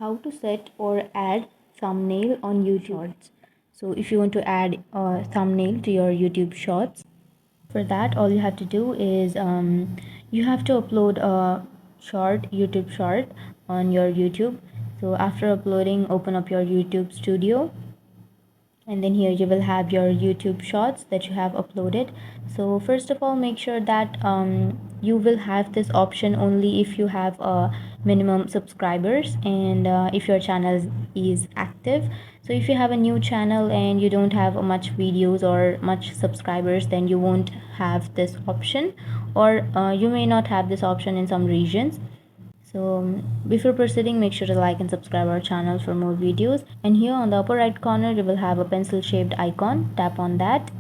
how to set or add thumbnail on YouTube Shorts. So if you want to add a thumbnail to your YouTube Shorts, for that all you have to do is you have to upload a YouTube short on your YouTube. So after uploading, open up your YouTube Studio, and then here you will have your YouTube Shorts that you have uploaded. So first of all, make sure that you will have this option only if you have minimum subscribers, and if your channel is active. So if you have a new channel and you don't have much videos or much subscribers, then you won't have this option, or you may not have this option in some regions. So before proceeding, make sure to like and subscribe our channel for more videos. And here on the upper right corner, you will have a pencil shaped icon. Tap on that.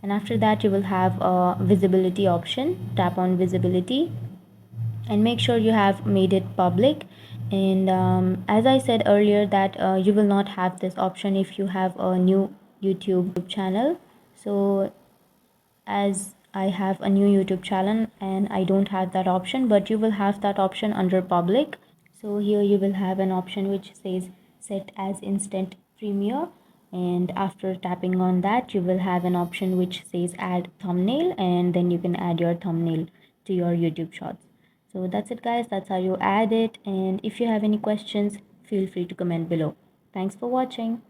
And after that, you will have a visibility option. Tap on visibility and make sure you have made it public. And as I said earlier, that you will not have this option if you have a new YouTube channel. So as I have a new YouTube channel and I don't have that option, but you will have that option under public. So here you will have an option which says set as instant premiere, and after tapping on that, you will have an option which says add thumbnail, and then you can add your thumbnail to your YouTube Shorts. So that's it, guys. That's how you add it. And if you have any questions, feel free to comment below. Thanks for watching.